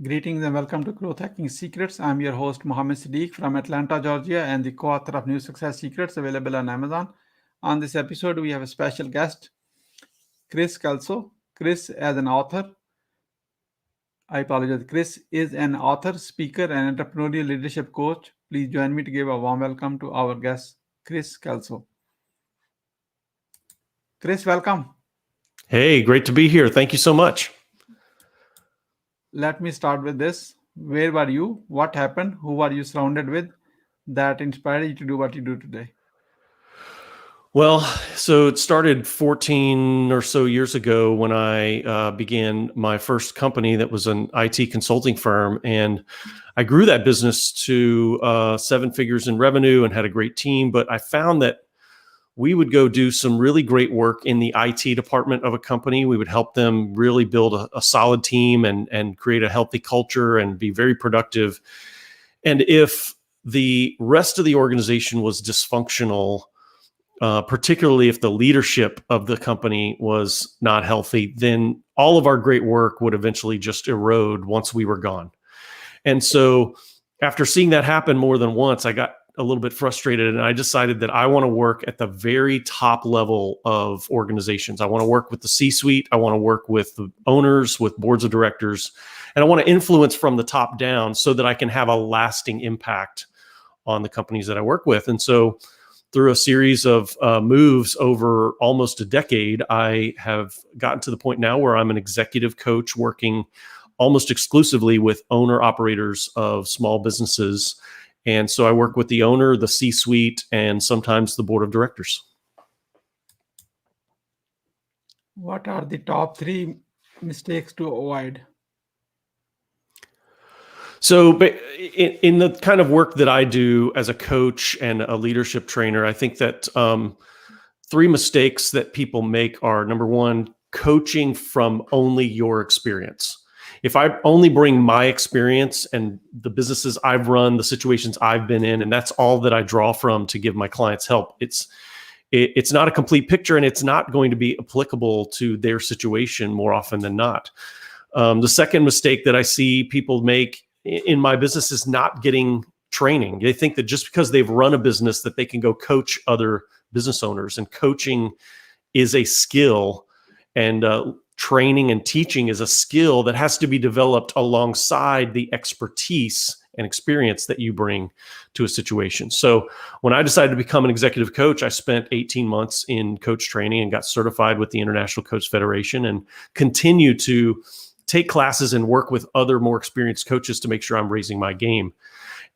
Greetings and welcome to Growth Hacking Secrets. I'm your host, Mohammed Siddique from Atlanta, Georgia, and the co-author of New Success Secrets available on Amazon. On this episode, we have a special guest, Kris Kelso. Kris, as an author, I apologize. Kris is an author, speaker, and entrepreneurial leadership coach. Please join me to give a warm welcome to our guest, Kris Kelso. Kris, welcome. Hey, great to be here. Thank you so much. Let me start with this. Where were you? What happened? Who were you surrounded with that inspired you to do what you do today? Well, so it started 14 or so years ago when I began my first company that was an IT consulting firm. And I grew that business to 7 figures in revenue and had a great team. But I found that we would go do some really great work in the IT department of a company. We would help them really build a solid team and create a healthy culture and be very productive. And if the rest of the organization was dysfunctional, particularly if the leadership of the company was not healthy, then all of our great work would eventually just erode once we were gone. And so after seeing that happen more than once, I got a little bit frustrated, and I decided that I want to work at the very top level of organizations. I want to work with the C-suite. I want to work with the owners, with boards of directors, and I want to influence from the top down so that I can have a lasting impact on the companies that I work with. And so through a series of moves over almost a decade, I have gotten to the point now where I'm an executive coach working almost exclusively with owner-operators of small businesses. And so I work with the owner, the C-suite, and sometimes the board of directors. What are the top 3 mistakes to avoid? So in the kind of work that I do as a coach and a leadership trainer, I think that 3 mistakes that people make are, number 1, coaching from only your experience. If I only bring my experience and the businesses I've run, the situations I've been in, and that's all that I draw from to give my clients help, it's not a complete picture, and it's not going to be applicable to their situation more often than not. The second mistake that I see people make in my business is not getting training. They think that just because they've run a business that they can go coach other business owners, and coaching is a skill, and training and teaching is a skill that has to be developed alongside the expertise and experience that you bring to a situation. So when I decided to become an executive coach, I spent 18 months in coach training and got certified with the International Coach Federation, and continue to take classes and work with other more experienced coaches to make sure I'm raising my game.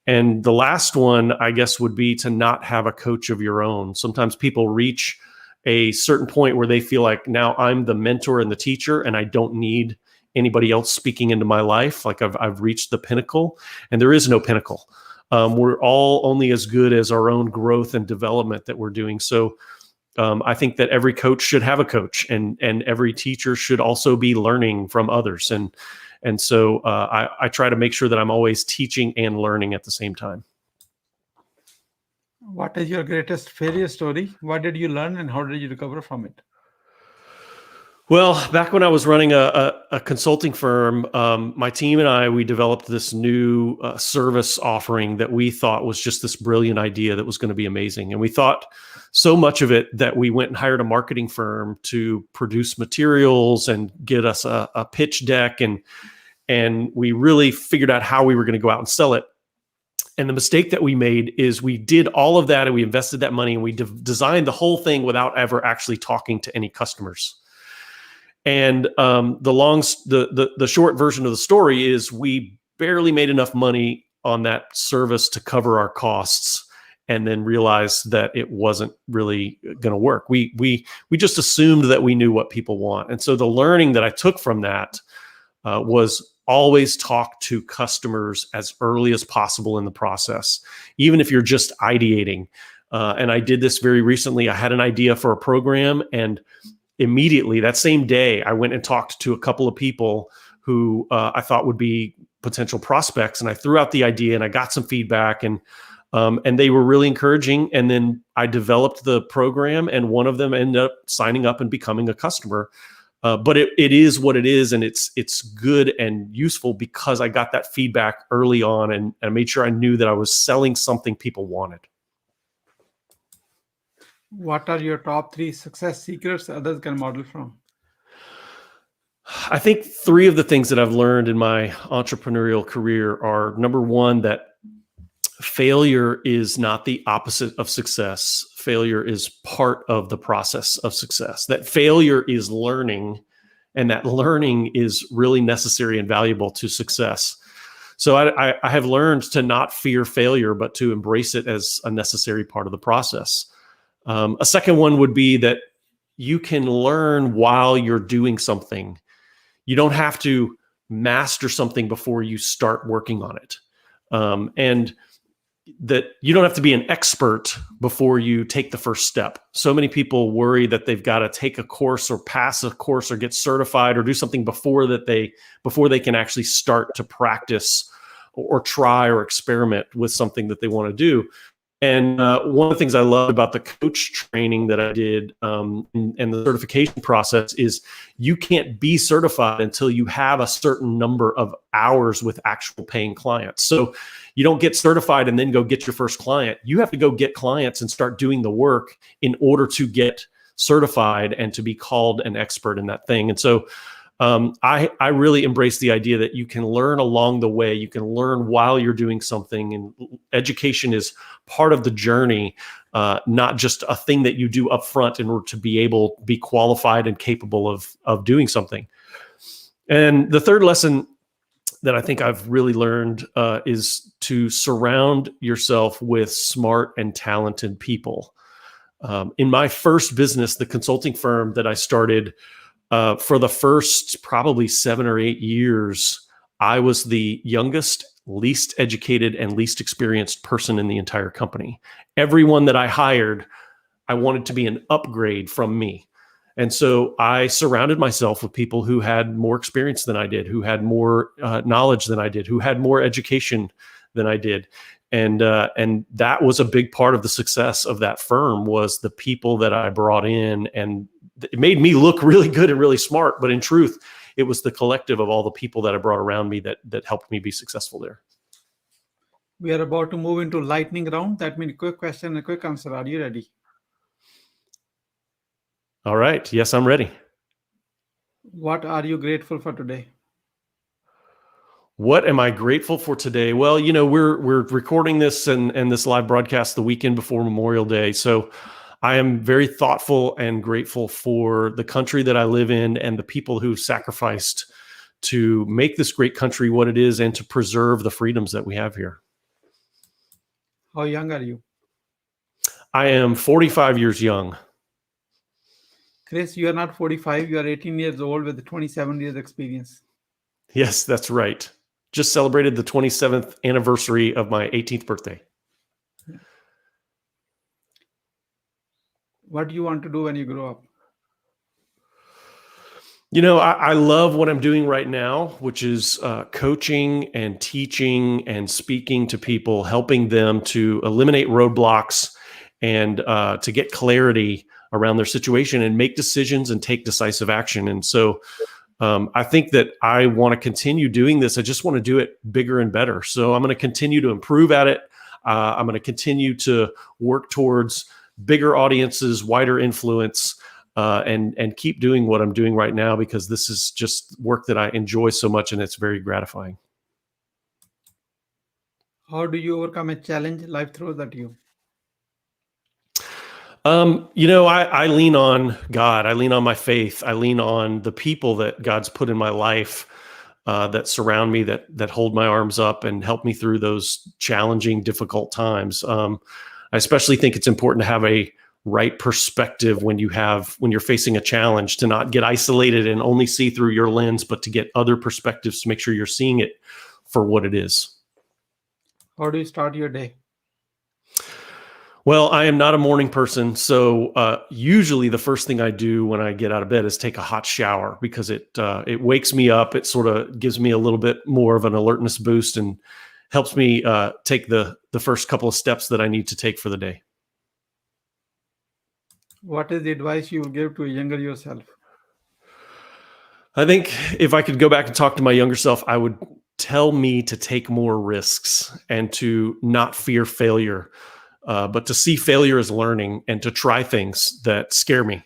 And the last one, I guess, would be to not have a coach of your own. Sometimes people reach a certain point where they feel like, now I'm the mentor and the teacher, and I don't need anybody else speaking into my life. Like I've reached the pinnacle, and there is no pinnacle. We're all only as good as our own growth and development that we're doing. So I think that every coach should have a coach, and every teacher should also be learning from others. And so I try to make sure that I'm always teaching and learning at the same time. What is your greatest failure story? What did you learn, and how did you recover from it? Well, back when I was running a consulting firm, my team and we developed this new service offering that we thought was just this brilliant idea that was going to be amazing. And we thought so much of it that we went and hired a marketing firm to produce materials and get us a pitch deck. And we really figured out how we were going to go out and sell it. And the mistake that we made is we did all of that, and we invested that money, and we designed the whole thing without ever actually talking to any customers. And the short version of the story is we barely made enough money on that service to cover our costs, and then realized that it wasn't really going to work. We just assumed that we knew what people want. And so the learning that I took from that was always talk to customers as early as possible in the process, even if you're just ideating. And I did this very recently. I had an idea for a program, and immediately that same day, I went and talked to a couple of people who I thought would be potential prospects. And I threw out the idea, and I got some feedback, and they were really encouraging. And then I developed the program, and one of them ended up signing up and becoming a customer But it is what it is, and it's good and useful because I got that feedback early on, and I made sure I knew that I was selling something people wanted. What are your top 3 success secrets others can model from? I think 3 of the things that I've learned in my entrepreneurial career are, number 1, that failure is not the opposite of success. Failure is part of the process of success. That failure is learning, and that learning is really necessary and valuable to success. So I have learned to not fear failure, but to embrace it as a necessary part of the process. A second one would be that you can learn while you're doing something. You don't have to master something before you start working on it. And that you don't have to be an expert before you take the first step. So many people worry that they've got to take a course or pass a course or get certified or do something before they can actually start to practice or try or experiment with something that they want to do. And one of the things I love about the coach training that I did and the certification process is you can't be certified until you have a certain number of hours with actual paying clients. So you don't get certified and then go get your first client. You have to go get clients and start doing the work in order to get certified and to be called an expert in that thing. And so I really embrace the idea that you can learn along the way. You can learn while you're doing something, and education is part of the journey, not just a thing that you do up front in order to be qualified and capable of doing something. And the third lesson that I think I've really learned is to surround yourself with smart and talented people. In my first business, the consulting firm that I started, for the first probably 7 or 8 years, I was the youngest, least educated, and least experienced person in the entire company. Everyone that I hired, I wanted to be an upgrade from me. And so I surrounded myself with people who had more experience than I did, who had more knowledge than I did, who had more education than I did. And that was a big part of the success of that firm, was the people that I brought in. And it made me look really good and really smart. But in truth, it was the collective of all the people that I brought around me that helped me be successful there. We are about to move into lightning round. That means a quick question and a quick answer. Are you ready? All right. Yes, I'm ready. What are you grateful for today? What am I grateful for today? Well, we're recording this and this live broadcast the weekend before Memorial Day. So I am very thoughtful and grateful for the country that I live in and the people who've sacrificed to make this great country what it is and to preserve the freedoms that we have here. How young are you? I am 45 years young. Kris, you are not 45. You are 18 years old with 27 years experience. Yes, that's right. Just celebrated the 27th anniversary of my 18th birthday. What do you want to do when you grow up? I love what I'm doing right now, which is coaching and teaching and speaking to people, helping them to eliminate roadblocks and to get clarity around their situation and make decisions and take decisive action. And so I think that I want to continue doing this. I just want to do it bigger and better. So I'm going to continue to improve at it. I'm going to continue to work towards bigger audiences, wider influence, and keep doing what I'm doing right now, because this is just work that I enjoy so much and it's very gratifying. How do you overcome a challenge life throws at you? I lean on God. I lean on my faith. I lean on the people that God's put in my life that surround me, that hold my arms up and help me through those challenging, difficult times. I especially think it's important to have a right perspective when you're facing a challenge, to not get isolated and only see through your lens, but to get other perspectives to make sure you're seeing it for what it is. How do you start your day? Well, I am not a morning person, so usually the first thing I do when I get out of bed is take a hot shower, because it wakes me up. It sort of gives me a little bit more of an alertness boost and helps me take the first couple of steps that I need to take for the day. What is the advice you will give to a younger yourself? I think if I could go back and talk to my younger self, I would tell me to take more risks and to not fear failure, but to see failure as learning and to try things that scare me.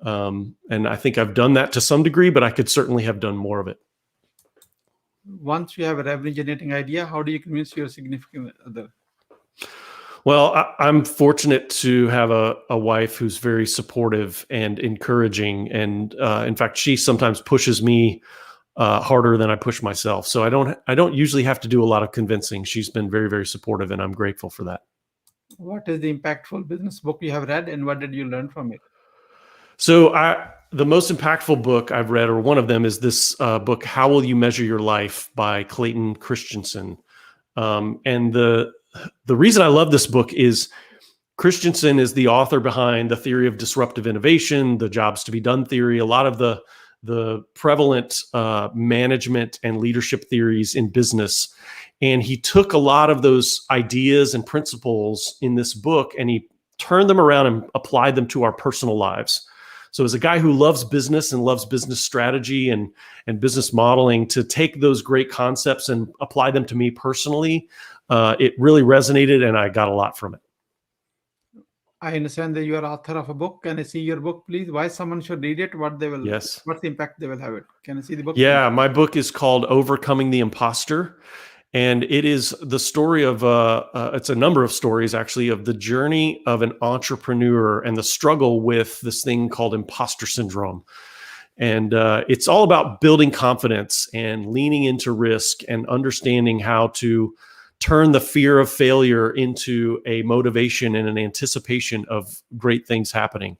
And I think I've done that to some degree, but I could certainly have done more of it. Once you have a revenue-generating idea, how do you convince your significant other? Well, I'm fortunate to have a wife who's very supportive and encouraging. And in fact, she sometimes pushes me harder than I push myself. So I don't usually have to do a lot of convincing. She's been very, very supportive, and I'm grateful for that. What is the impactful business book you have read, and what did you learn from it? So the most impactful book I've read, or one of them, is this book, How Will You Measure Your Life by Clayton Christensen. And the reason I love this book is Christensen is the author behind the theory of disruptive innovation, the jobs to be done theory, a lot of the prevalent management and leadership theories in business. And he took a lot of those ideas and principles in this book, and he turned them around and applied them to our personal lives. So as a guy who loves business and loves business strategy and business modeling, to take those great concepts and apply them to me personally, it really resonated, and I got a lot from it. I understand that you are author of a book. Can I see your book, please? Why someone should read it? Yes. What's the impact they will have it? Can I see the book? Yeah, my book is called Overcoming the Imposter. And it is the story of, it's a number of stories actually, of the journey of an entrepreneur and the struggle with this thing called imposter syndrome. And it's all about building confidence and leaning into risk and understanding how to turn the fear of failure into a motivation and an anticipation of great things happening.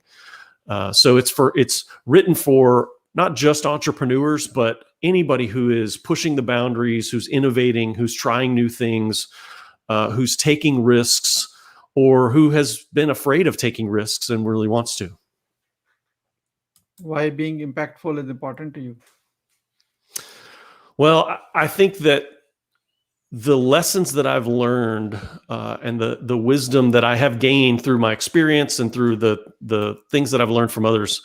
So it's written for not just entrepreneurs, but anybody who is pushing the boundaries, who's innovating, who's trying new things, who's taking risks, or who has been afraid of taking risks and really wants to. Why being impactful is important to you? Well, I think that the lessons that I've learned and the wisdom that I have gained through my experience and through the things that I've learned from others,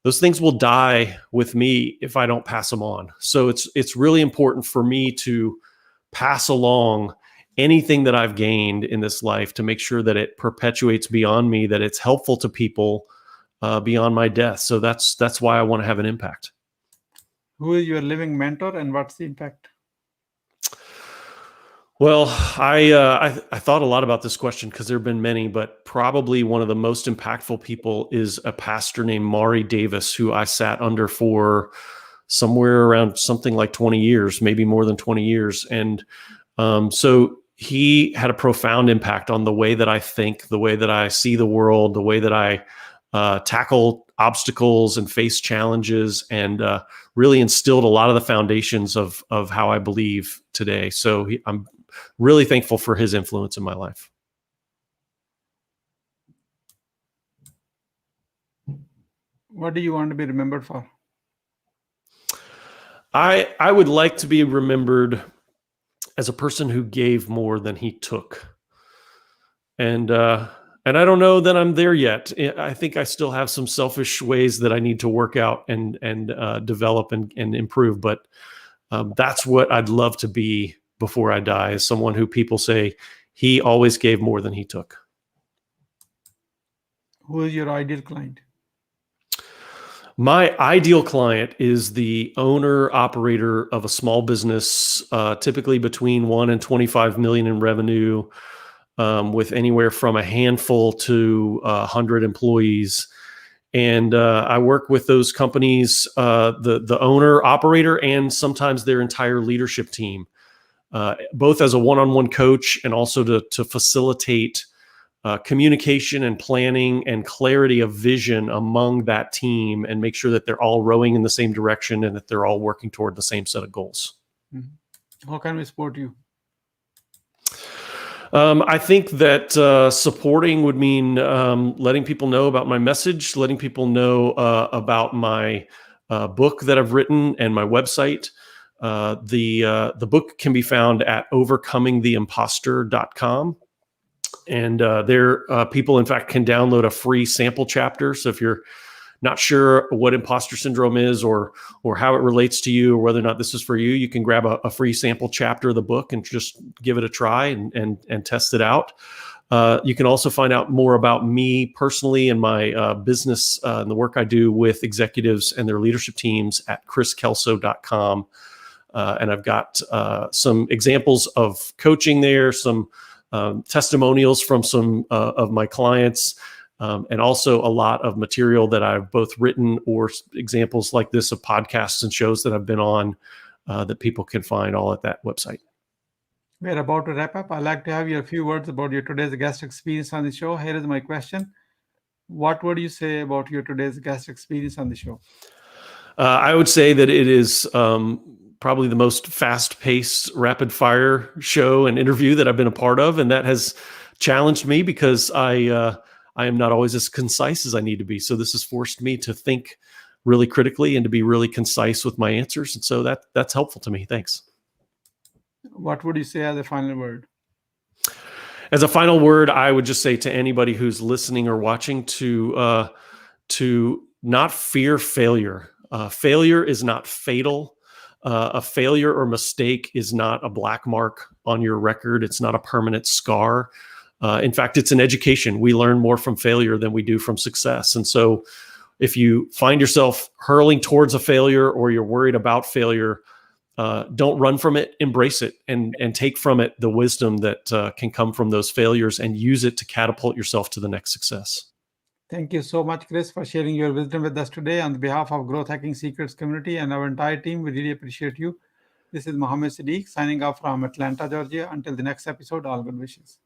those things will die with me if I don't pass them on. So it's really important for me to pass along anything that I've gained in this life to make sure that it perpetuates beyond me, that it's helpful to people beyond my death. So that's why I want to have an impact. Who is your living mentor, and what's the impact? Well, I thought a lot about this question because there have been many, but probably one of the most impactful people is a pastor named Maury Davis, who I sat under for somewhere around something like 20 years, maybe more than 20 years. And so he had a profound impact on the way that I think, the way that I see the world, the way that I tackle obstacles and face challenges, and really instilled a lot of the foundations of how I believe today. So I'm really thankful for his influence in my life. What do you want to be remembered for? I would like to be remembered as a person who gave more than he took. And I don't know that I'm there yet. I think I still have some selfish ways that I need to work out and develop and improve. But that's what I'd love to be before I die, is someone who people say he always gave more than he took. Who is your ideal client? My ideal client is the owner operator of a small business, typically between 1 and 25 million in revenue, with anywhere from a handful to 100 employees. And I work with those companies, the owner operator, and sometimes their entire leadership team, both as a one-on-one coach and also to facilitate communication and planning and clarity of vision among that team, and make sure that they're all rowing in the same direction and that they're all working toward the same set of goals. Mm-hmm. How can we support you? I think that supporting would mean letting people know about my message, letting people know about my book that I've written and my website. The book can be found at overcomingtheimposter.com. And there people, in fact, can download a free sample chapter. So if you're not sure what imposter syndrome is or how it relates to you or whether or not this is for you, you can grab a free sample chapter of the book and just give it a try and test it out. You can also find out more about me personally and my business and the work I do with executives and their leadership teams at kriskelso.com. And I've got some examples of coaching there, some testimonials from some of my clients, and also a lot of material that I've both written or examples like this of podcasts and shows that I've been on that people can find all at that website. We're about to wrap up. I'd like to have your few words about your today's guest experience on the show. Here is my question. What would you say about your today's guest experience on the show? I would say that it is probably the most fast-paced, rapid-fire show and interview that I've been a part of, and that has challenged me because I am not always as concise as I need to be. So this has forced me to think really critically and to be really concise with my answers, and so that's helpful to me. Thanks. What would you say as a final word? As a final word, I would just say to anybody who's listening or watching to not fear failure. Failure is not fatal. A failure or mistake is not a black mark on your record. It's not a permanent scar. In fact, it's an education. We learn more from failure than we do from success. And so if you find yourself hurling towards a failure or you're worried about failure, don't run from it, embrace it, and take from it the wisdom that can come from those failures and use it to catapult yourself to the next success. Thank you so much, Kris, for sharing your wisdom with us today. On behalf of Growth Hacking Secrets community and our entire team, we really appreciate you. This is Mohammed Siddique signing off from Atlanta, Georgia. Until the next episode, all good wishes.